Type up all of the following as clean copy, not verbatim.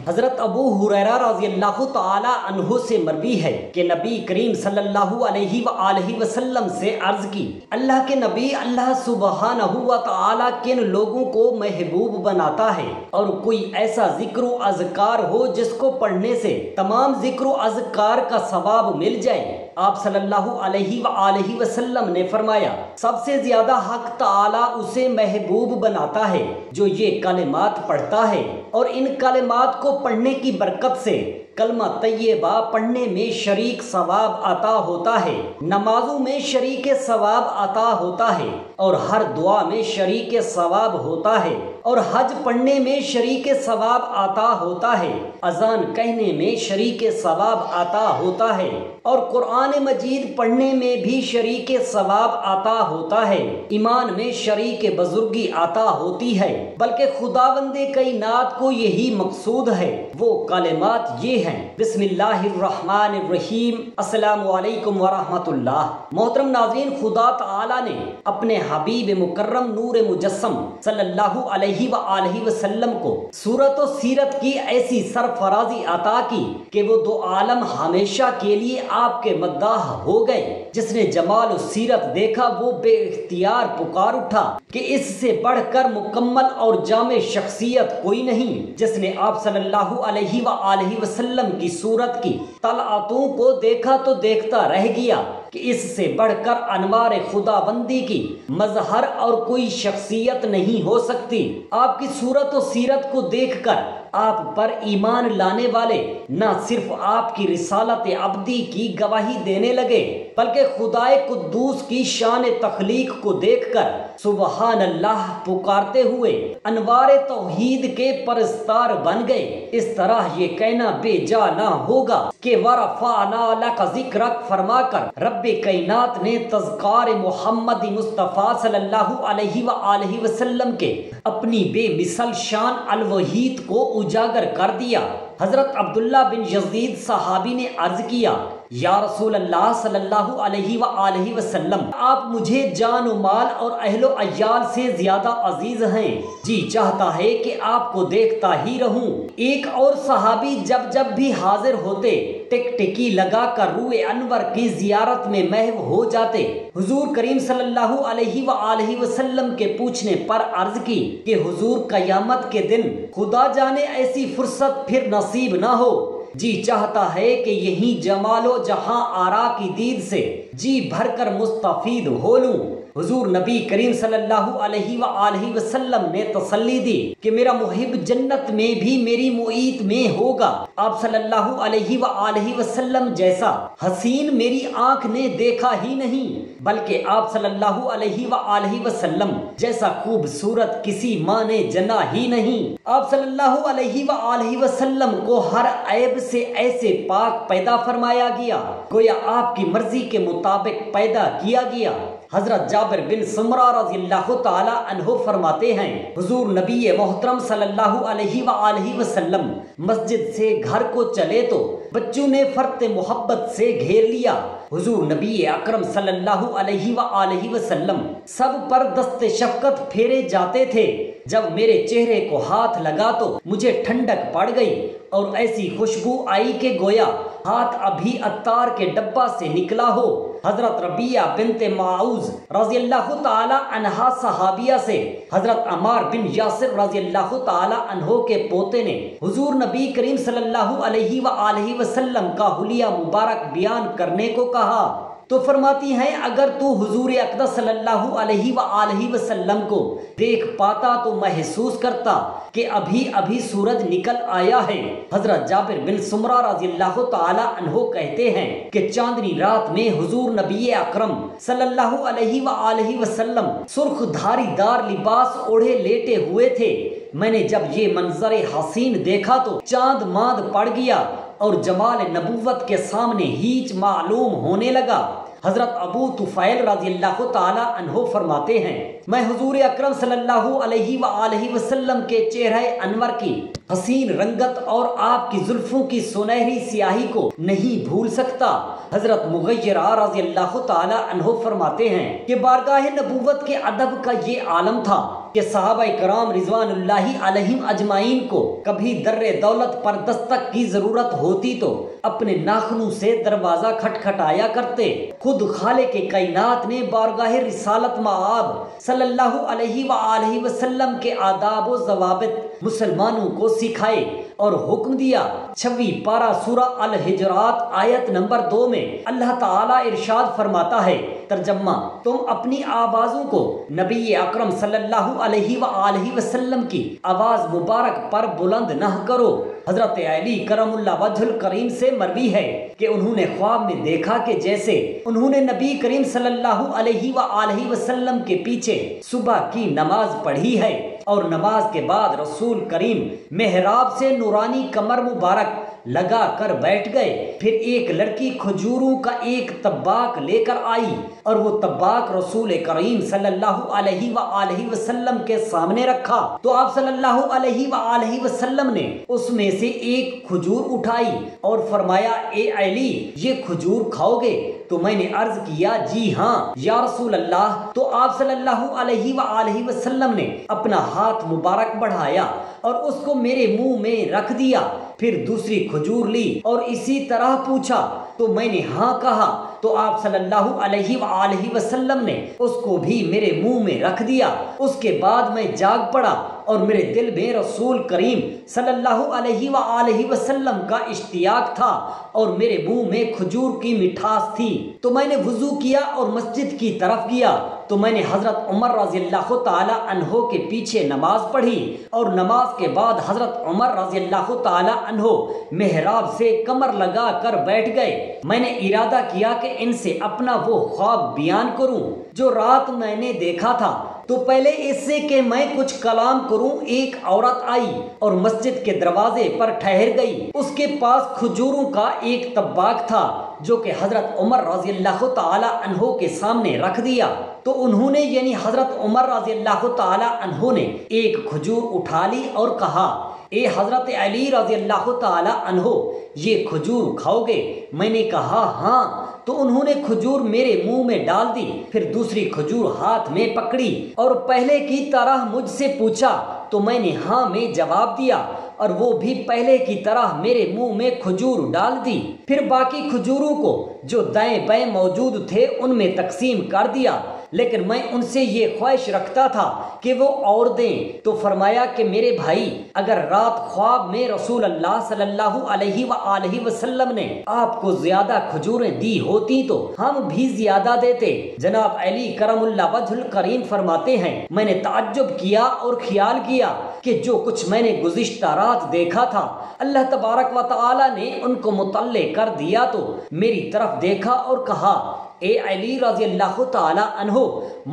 حضرت ابو ہریرہ رضی اللہ تعالی عنہ سے مروی ہے کہ نبی کریم صلی اللہ علیہ وآلہ وسلم سے عرض کی، اللہ کے نبی، اللہ سبحانہ و تعالی کن لوگوں کو محبوب بناتا ہے اور کوئی ایسا ذکر و اذکار ہو جس کو پڑھنے سے تمام ذکر و اذکار کا ثواب مل جائے؟ آپ صلی اللہ علیہ وآلہ وسلم نے فرمایا، سب سے زیادہ حق تعالی اسے محبوب بناتا ہے جو یہ کلمات پڑھتا ہے، اور ان کلمات کو پڑھنے کی برکت سے کلمہ طیبہ پڑھنے میں شریک ثواب عطا ہوتا ہے، نمازوں میں شریک ثواب عطا ہوتا ہے، اور ہر دعا میں شریک ثواب ہوتا ہے، اور حج پڑھنے میں شریک ثواب عطا ہوتا ہے، اذان کہنے میں شریک ثواب عطا ہوتا ہے، اور قرآن مجید پڑھنے میں بھی شریک ثواب عطا ہوتا ہے، ایمان میں شریک بزرگی عطا ہوتی ہے، بلکہ خداوند کائنات کو یہی مقصود ہے۔ وہ کلمات یہ ہیں: بسم اللہ الرحمن الرحیم، السلام علیکم ورحمۃ اللہ۔ محترم ناظرین، خدا تعالی نے اپنے حبیب مکرم نور مجسم صلی اللہ علیہ وآلہ وسلم کو صورت و سیرت کی ایسی سرفرازی عطا کی کہ وہ دو عالم ہمیشہ کے لیے آپ کے مداح ہو گئے۔ جس نے جمال و سیرت دیکھا وہ بے اختیار پکار اٹھا کہ اس سے بڑھ کر مکمل اور جامع شخصیت کوئی نہیں۔ جس نے آپ صلی اللہ علیہ وآلہ وسلم کی صورت کی طلعتوں کو دیکھا تو دیکھتا رہ گیا کہ اس سے بڑھ کر انوار خداوندی کی مظہر اور کوئی شخصیت نہیں ہو سکتی۔ آپ کی صورت و سیرت کو دیکھ کر آپ پر ایمان لانے والے نہ صرف آپ کی رسالت عبدی کی گواہی دینے لگے بلکہ خدائے قدوس کی شان تخلیق کو دیکھ کر سبحان اللہ پکارتے ہوئے انوار توحید کے پرستار بن گئے۔ اس طرح یہ کہنا بے جا نہ ہوگا کہ وَرَفَعْنَا لَكَ ذِكْرَكَ فرما کر رب کائنات نے تذکار محمد مصطفیٰ صلی اللہ علیہ وآلہ وسلم کے اپنی بے مثل شان الوحید کو اجاگر کر دیا۔ حضرت عبداللہ بن یزید صحابی نے عرض کیا، یا رسول اللہ صلی اللہ علیہ وآلہ وسلم، آپ مجھے جان و مال اور اہل و عیال سے زیادہ عزیز ہیں، جی چاہتا ہے کہ آپ کو دیکھتا ہی رہوں۔ ایک اور صحابی جب بھی حاضر ہوتے ٹک ٹکی لگا کر روئے انور کی زیارت میں محو ہو جاتے۔ حضور کریم صلی اللہ علیہ وآلہ وسلم کے پوچھنے پر عرض کی کہ حضور قیامت کے دن خدا جانے ایسی فرصت پھر نصیب نہ ہو، جی چاہتا ہے کہ یہی جمال و جہاں آرا کی دید سے جی بھر کر مستفید ہو لوں۔ حضور نبی کریم صلی اللہ علیہ وآلہ وسلم نے تسلی دی کہ میرا محب جنت میں بھی میری معیت میں ہوگا۔ آپ صلی اللہ علیہ وآلہ وسلم جیسا حسین میری آنکھ نے دیکھا ہی نہیں، بلکہ آپ صلی اللہ علیہ وآلہ وسلم جیسا خوبصورت کسی ماں نے جنا ہی نہیں۔ آپ صلی اللہ علیہ وآلہ وسلم کو ہر عیب سے ایسے پاک پیدا فرمایا گیا گویا آپ کی مرضی کے مطابق پیدا کیا گیا۔ حضرت جابر بن سمرہ رضی اللہ تعالی عنہ فرماتے ہیں، حضور نبی محترم صلی اللہ علیہ وآلہ وسلم مسجد سے گھر کو چلے تو بچوں نے فرط محبت سے گھیر لیا۔ حضور نبی اکرم صلی اللہ علیہ وآلہ وسلم سب پر دست شفقت پھیرے جاتے تھے۔ جب میرے چہرے کو ہاتھ لگا تو مجھے ٹھنڈک پڑ گئی اور ایسی خوشبو آئی کہ گویا ہاتھ ابھی عطار کے ڈبہ سے نکلا ہو۔ حضرت ربیہ بنت معوذ رضی اللہ تعالی عنہا صحابیہ سے حضرت عمار بن یاسر رضی اللہ تعالی عنہ کے پوتے نے حضور نبی کریم صلی اللہ علیہ وآلہ وسلم کا حلیہ مبارک بیان کرنے کو کہا تو فرماتی ہیں، اگر تو حضور اقدس صلی اللہ علیہ وآلہ وسلم کو دیکھ پاتا تو محسوس کرتا کہ ابھی سورج نکل آیا ہے۔ حضرت جابر بن سمرہ رضی اللہ تعالی عنہ کہتے ہیں کہ چاندنی رات میں حضور نبی اکرم صلی اللہ علیہ وآلہ وسلم سرخ دھاری دار لباس اوڑھے لیٹے ہوئے تھے۔ میں نے جب یہ منظر حسین دیکھا تو چاند ماند پڑ گیا اور جمال نبوت کے سامنے ہیچ معلوم ہونے لگا۔ حضرت ابو طفیل رضی اللہ تعالی عنہ فرماتے ہیں، میں حضور اکرم صلی اللہ علیہ وآلہ وسلم کے چہرہ انور کی حسین رنگت اور آپ کی زلفوں کی سنہری سیاہی کو نہیں بھول سکتا۔ حضرت مغیرہ رضی اللہ تعالی عنہ فرماتے ہیں کہ بارگاہ نبوت کے ادب کا یہ عالم تھا کہ صحابہ کرام رضوان اللہ علیہم اجمعین کو کبھی در دولت پر دستک کی ضرورت ہوتی تو اپنے ناخنوں سے دروازہ کھٹکھٹایا کرتے۔ خود خالق کائنات نے بارگاہ رسالت مآب صلی اللہ علیہ وآلہ وسلم کے آداب و ضوابط مسلمانوں کو سکھائے اور حکم دیا۔ 26 پارہ سورہ الحجرات آیت نمبر 2 میں اللہ تعالیٰ ارشاد فرماتا ہے، ترجمہ، تم اپنی آوازوں کو نبی اکرم صلی اللہ علیہ وآلہ وسلم کی آواز مبارک پر بلند نہ کرو۔ حضرت علی کرم اللہ وجہ الکریم سے مروی ہے کہ انہوں نے خواب میں دیکھا کہ جیسے انہوں نے نبی کریم صلی اللہ علیہ وآلہ وسلم کے پیچھے صبح کی نماز پڑھی ہے اور نماز کے بعد رسول کریم محراب سے نورانی کمر مبارک لگا کر بیٹھ گئے۔ پھر ایک لڑکی کھجوروں کا ایک طباق لے کر آئی اور وہ طباق رسول کریم صلی اللہ علیہ وآلہ وسلم کے سامنے رکھا تو آپ صلی اللہ علیہ وآلہ وسلم نے اس میں سے ایک کھجور اٹھائی اور فرمایا، اے علی، یہ کھجور کھاؤ گے؟ تو میں نے عرض کیا، جی ہاں یا رسول اللہ۔ تو آپ صلی اللہ علیہ وآلہ وسلم نے اپنا ہاتھ مبارک بڑھایا اور اس کو میرے منہ میں رکھ دیا، پھر دوسری کھجور لی اور اسی طرح پوچھا تو میں نے ہاں کہا تو آپ صلی اللہ علیہ وآلہ وسلم نے اس کو بھی میرے منہ میں رکھ دیا۔ اس کے بعد میں جاگ پڑا اور میرے دل میں رسول کریم صلی اللہ علیہ وآلہ وسلم کا اشتیاق تھا اور میرے منہ میں کھجور کی مٹھاس تھی، تو میں نے وضو کیا اور مسجد کی طرف گیا تو میں نے حضرت عمر رضی اللہ تعالی عنہ کے پیچھے نماز پڑھی اور نماز کے بعد حضرت عمر رضی اللہ تعالی عنہ محراب سے کمر لگا کر بیٹھ گئے۔ میں نے ارادہ کیا کہ ان سے اپنا وہ خواب بیان کروں جو رات میں نے دیکھا تھا، تو پہلے اس سے کہ میں کچھ کلام کروں ایک عورت آئی اور مسجد کے دروازے پر ٹھہر گئی۔ اس کے پاس کھجوروں کا ایک طباق تھا جو کہ حضرت عمر رضی اللہ تعالی عنہ کے سامنے رکھ دیا تو انہوں نے یعنی حضرت عمر رضی اللہ تعالی عنہ نے ایک کھجور اٹھا لی اور کہا، اے حضرت علی رضی اللہ تعالی عنہ، یہ کھجور کھاؤ گے؟ میں نے کہا ہاں۔ تو انہوں نے کھجور میرے منہ میں ڈال دی، پھر دوسری کھجور ہاتھ میں پکڑی اور پہلے کی طرح مجھ سے پوچھا تو میں نے ہاں میں جواب دیا اور وہ بھی پہلے کی طرح میرے منہ میں کھجور ڈال دی۔ پھر باقی کھجوروں کو جو دائیں بائیں موجود تھے ان میں تقسیم کر دیا، لیکن میں ان سے یہ خواہش رکھتا تھا کہ وہ اور دیں۔ تو فرمایا کہ میرے بھائی، اگر رات خواب میں رسول اللہ صلی اللہ علیہ وآلہ وسلم نے آپ کو زیادہ کھجوریں دی ہوتی تو ہم بھی زیادہ دیتے۔ جناب علی کرم اللہ وجہ الکریم فرماتے ہیں، میں نے تعجب کیا اور خیال کیا کہ جو کچھ میں نے گزشتہ رات دیکھا تھا اللہ تبارک و تعالی نے ان کو مطلع کر دیا تو میری طرف دیکھا اور کہا، اے علی رضی اللہ تعالی عنہ،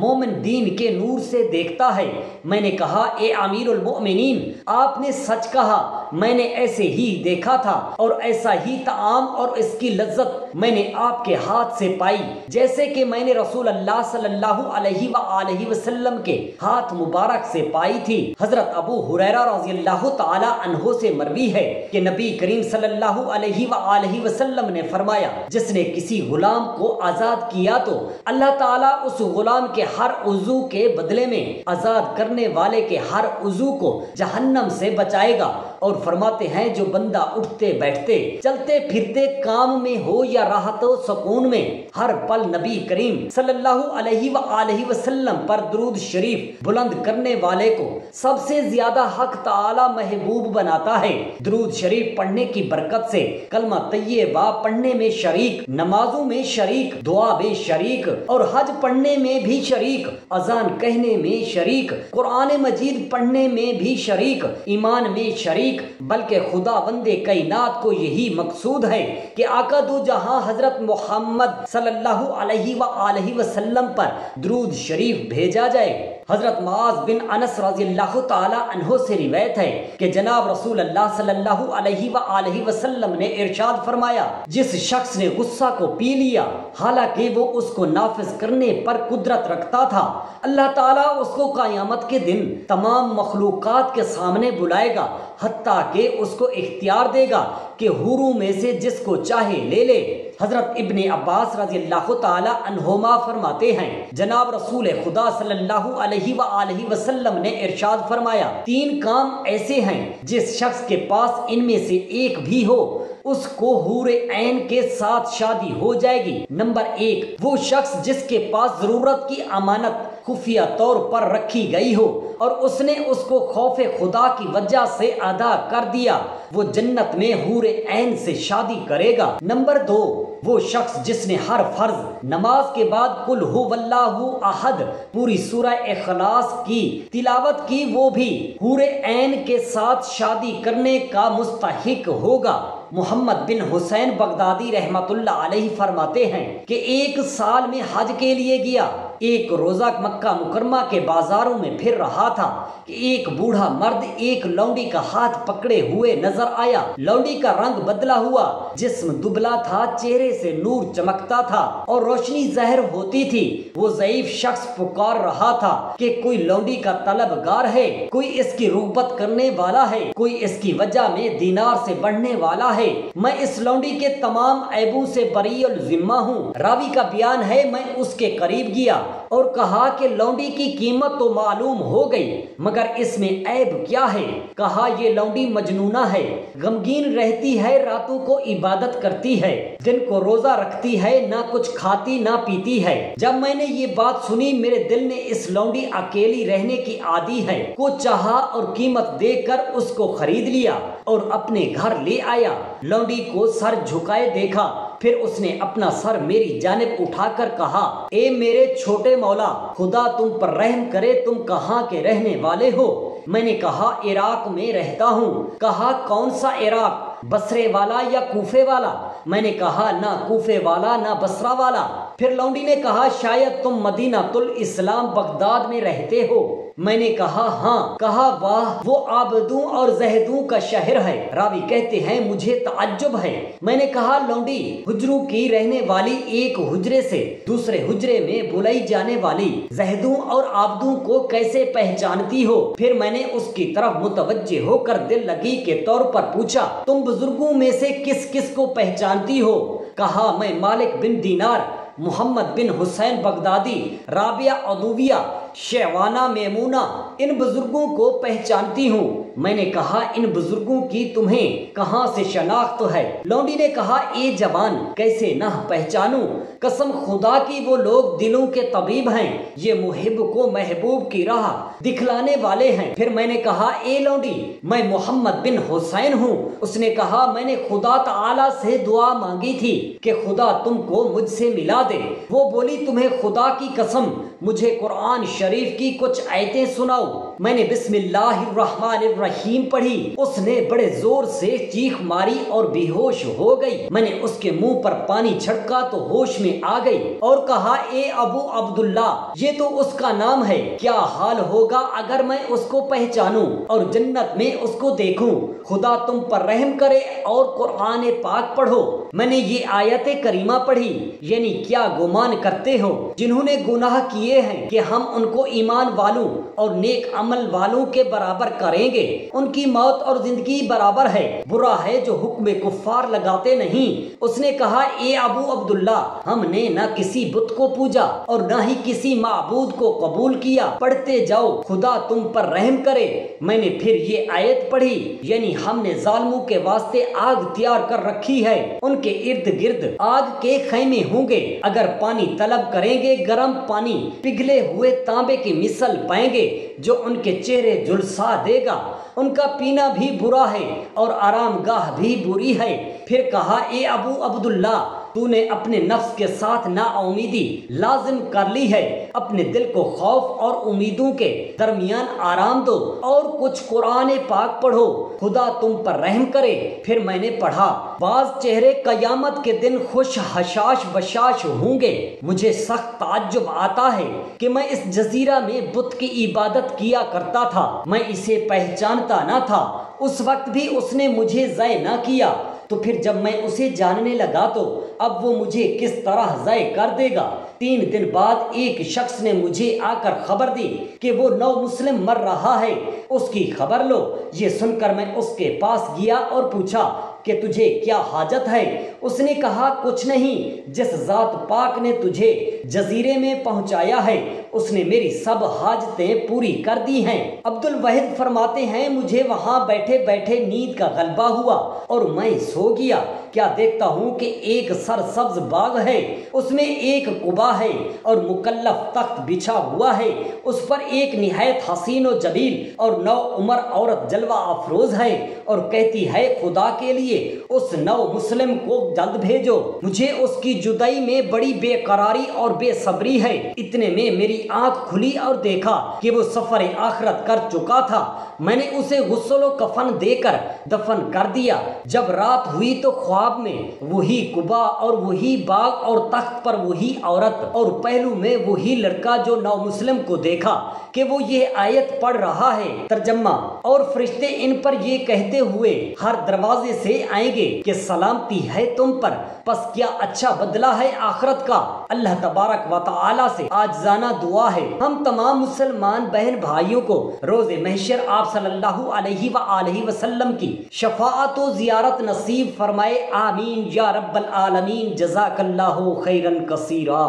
مومن دین کے نور سے دیکھتا ہے۔ میں نے کہا، اے امیر المؤمنین، آپ نے سچ کہا، میں نے ایسے ہی دیکھا تھا اور ایسا ہی طعام اور اس کی لذت میں نے آپ کے ہاتھ سے پائی جیسے کہ میں نے رسول اللہ صلی اللہ علیہ وآلہ وسلم کے ہاتھ مبارک سے پائی تھی۔ حضرت ابو ہریرہ رضی اللہ تعالی عنہ سے مروی ہے کہ نبی کریم صلی اللہ علیہ وآلہ وسلم نے فرمایا، جس نے کسی غلام کو آزاد کیا تو اللہ تعالیٰ اس غلام کے ہر عضو کے بدلے میں آزاد کرنے والے کے ہر عضو کو جہنم سے بچائے گا۔ اور فرماتے ہیں، جو بندہ اٹھتے بیٹھتے چلتے پھرتے کام میں ہو یا راحت و سکون میں ہر پل نبی کریم صلی اللہ علیہ وآلہ وسلم پر درود شریف بلند کرنے والے کو سب سے زیادہ حق تعالی محبوب بناتا ہے۔ درود شریف پڑھنے کی برکت سے کلمہ طیبہ پڑھنے میں شریک، نمازوں میں شریک، دعا میں شریک اور حج پڑھنے میں بھی شریک، اذان کہنے میں شریک، قرآن مجید پڑھنے میں بھی شریک، ایمان میں شریک، بلکہ خدا بند کائنات کو یہی مقصود ہے کہ آقا دو جہاں حضرت محمد صلی اللہ علیہ وآلہ وسلم پر درود شریف بھیجا جائے۔ حضرت معاذ بن انس رضی اللہ تعالی عنہ سے روایت ہے کہ جناب رسول اللہ صلی اللہ علیہ وآلہ وسلم نے ارشاد فرمایا، جس شخص نے غصہ کو پی لیا حالانکہ وہ اس کو نافذ کرنے پر قدرت رکھتا تھا، اللہ تعالیٰ اس کو قیامت کے دن تمام مخلوقات کے سامنے بلائے گا، حتیٰ کہ اس کو اختیار دے گا کہ حوروں میں سے جس کو چاہے لے لے۔ حضرت ابن عباس رضی اللہ تعالی عنہما فرماتے ہیں، جناب رسول خدا صلی اللہ علیہ وآلہ وسلم نے ارشاد فرمایا، 3 کام ایسے ہیں جس شخص کے پاس ان میں سے ایک بھی ہو اس کو حور عین کے ساتھ شادی ہو جائے گی۔ نمبر 1، وہ شخص جس کے پاس ضرورت کی امانت خفیہ طور پر رکھی گئی ہو اور اس نے اس کو خوف خدا کی وجہ سے ادا کر دیا، وہ جنت میں حور عین سے شادی کرے گا۔ نمبر 2، وہ شخص جس نے ہر فرض نماز کے بعد قل هو اللہ احد پوری سورہ اخلاص کی تلاوت کی، وہ بھی حور عین کے ساتھ شادی کرنے کا مستحق ہوگا۔ محمد بن حسین بغدادی رحمت اللہ علیہ فرماتے ہیں کہ 1 سال میں حج کے لیے گیا، ایک روزہ مکہ مکرمہ کے بازاروں میں پھر رہا تھا کہ ایک بوڑھا مرد ایک لونڈی کا ہاتھ پکڑے ہوئے نظر آیا۔ لونڈی کا رنگ بدلا ہوا، جسم دبلا تھا، چہرے سے نور چمکتا تھا اور روشنی ظاہر ہوتی تھی۔ وہ ضعیف شخص پکار رہا تھا کہ کوئی لونڈی کا طلبگار ہے، کوئی اس کی رغبت کرنے والا ہے، کوئی اس کی وجہ میں دینار سے بڑھنے والا ہے۔ میں اس لونڈی کے تمام عیبوں سے بری الذمہ ہوں۔ راوی کا بیان ہے، میں اس کے قریب گیا اور کہا کہ لونڈی کی قیمت تو معلوم ہو گئی، مگر اس میں عیب کیا ہے؟ کہا یہ لونڈی مجنونہ ہے، غمگین رہتی ہے، راتوں کو عبادت کرتی ہے، دن کو روزہ رکھتی ہے، نہ کچھ کھاتی نہ پیتی ہے۔ جب میں نے یہ بات سنی میرے دل نے اس لونڈی اکیلی رہنے کی عادی ہے کو چاہا اور قیمت دے کر اس کو خرید لیا اور اپنے گھر لے آیا۔ لونڈی کو سر جھکائے دیکھا، پھر اس نے اپنا سر میری جانب اٹھا کر کہا، اے میرے چھوٹے مولا، خدا تم پر رحم کرے، تم کہاں کے رہنے والے ہو؟ میں نے کہا عراق میں رہتا ہوں۔ کہا کون سا عراق، بصرے والا یا کوفے والا؟ میں نے کہا نہ کوفے والا نہ بصرہ والا۔ پھر لونڈی نے کہا شاید تم مدینہ الاسلام بغداد میں رہتے ہو؟ میں نے کہا ہاں۔ کہا واہ، وہ عابدوں اور زہدوں کا شہر ہے۔ راوی کہتے ہیں مجھے تعجب ہے۔ میں نے کہا لونڈی حجروں کی رہنے والی ایک حجرے سے دوسرے حجرے میں بلائی جانے والی زہدوں اور عابدوں کو کیسے پہچانتی ہو؟ پھر میں نے اس کی طرف متوجہ ہو کر دل لگی کے طور پر پوچھا، تم بزرگوں میں سے کس کس کو پہچانتی ہو؟ کہا میں مالک بن دینار، محمد بن حسین بغدادی، رابعہ عدویہ، شیوانہ میمونہ، ان بزرگوں کو پہچانتی ہوں۔ میں نے کہا ان بزرگوں کی تمہیں کہاں سے شناخت ہے؟ لونڈی نے کہا اے جوان، کیسے نہ پہچانوں، قسم خدا کی وہ لوگ دلوں کے طبیب ہیں، یہ محب کو محبوب کی راہ دکھلانے والے ہیں۔ پھر میں نے کہا اے لونڈی، میں محمد بن حسین ہوں۔ اس نے کہا میں نے خدا تعالی سے دعا مانگی تھی کہ خدا تم کو مجھ سے ملا دے۔ وہ بولی تمہیں خدا کی قسم مجھے قرآن شریف کی کچھ آیتیں سناؤ۔ میں نے بسم اللہ الرحمن الرحیم پڑھی۔ اس نے بڑے زور سے چیخ ماری اور بے ہوش ہو گئی۔ میں نے اس کے منہ پر پانی چھڑکا تو ہوش میں آ گئی اور کہا اے ابو عبداللہ، یہ تو اس کا نام ہے، کیا حال ہوگا اگر میں اس کو پہچانوں اور جنت میں اس کو دیکھوں؟ خدا تم پر رحم کرے اور قرآن پاک پڑھو۔ میں نے یہ آیت کریمہ پڑھی، یعنی کیا گمان کرتے ہو جنہوں نے گناہ کیے ہیں کہ ہم ان کو ایمان والوں اور نیک عمل والوں کے برابر کریں گے؟ ان کی موت اور زندگی برابر ہے، برا ہے جو حکم کفار لگاتے نہیں۔ اس نے کہا اے ابو عبداللہ، ہم نے نہ کسی بت کو پوجا اور نہ ہی کسی معبود کو قبول کیا، پڑھتے جاؤ خدا تم پر رحم کرے۔ میں نے پھر یہ آیت پڑھی، یعنی ہم نے ظالموں کے واسطے آگ تیار کر رکھی ہے، ان کے ارد گرد آگ کے خیمے ہوں گے، اگر پانی طلب کریں گے گرم پانی پگھلے ہوئے تانبے کی مثل پائیں گے جو ان کے چہرے جھلسا دے گا، ان کا پینا بھی برا ہے اور آرام گاہ بھی بری ہے۔ پھر کہا اے ابو عبداللہ، تو نے اپنے نفس کے ساتھ نا امیدی لازم کر لی ہے، اپنے دل کو خوف اور امیدوں کے درمیان آرام دو اور کچھ قرآن پاک پڑھو، خدا تم پر رحم کرے۔ پھر میں نے پڑھا، بعض چہرے قیامت کے دن خوش حشاش بشاش ہوں گے۔ مجھے سخت تعجب آتا ہے کہ میں اس جزیرہ میں بت کی عبادت کیا کرتا تھا، میں اسے پہچانتا نہ تھا، اس وقت بھی اس نے مجھے ضائع نہ کیا، تو پھر جب میں اسے جاننے لگا تو اب وہ مجھے کس طرح ضائع کر دے گا۔ 3 دن بعد ایک شخص نے مجھے آ کر خبر دی کہ وہ نو مسلم مر رہا ہے، اس کی خبر لو۔ یہ سن کر میں اس کے پاس گیا اور پوچھا کہ تجھے کیا حاجت ہے؟ اس نے کہا، کچھ نہیں، جس ذات پاک نے تجھے جزیرے میں پہنچایا ہے اس نے میری سب حاجتیں پوری کر دی ہیں۔ عبد الواحد فرماتے ہیں، مجھے وہاں بیٹھے بیٹھے نیند کا غلبہ ہوا اور میں سو گیا، کیا دیکھتا ہوں کہ ایک سرسبز باغ ہے، اس میں ایک قبا ہے اور مکلف تخت بچھا ہوا ہے، اس پر ایک نہایت حسین و جلیل اور نو عمر عورت جلوہ افروز ہے اور کہتی ہے، خدا کے لیے اس نو مسلم کو جلد بھیجو، مجھے اس کی جدائی میں بڑی بے قراری اور بے صبری ہے۔ اتنے میں میری آنکھ کھلی اور دیکھا کہ وہ سفر آخرت کر چکا تھا۔ میں نے اسے غسل و کفن دے کر دفن کر دیا۔ جب رات ہوئی تو خواب میں وہی قبا اور وہی باغ اور تخت پر وہی عورت اور پہلو میں وہی لڑکا جو نو مسلم کو دیکھا کہ وہ یہ آیت پڑھ رہا ہے۔ ترجمہ، اور فرشتے ان پر یہ کہتے ہوئے ہر دروازے سے آئیں گے کہ سلامتی ہے تم پر، پس کیا اچھا بدلہ ہے آخرت کا۔ اللہ تبارک و تعالی سے عاجزانہ دعا ہے ہم تمام مسلمان بہن بھائیوں کو روز محشر آپ صلی اللہ علیہ وآلہ وسلم کی شفاعت و زیارت نصیب فرمائے، آمین یا رب العالمین۔ جزاک اللہ خیرا کثیرا۔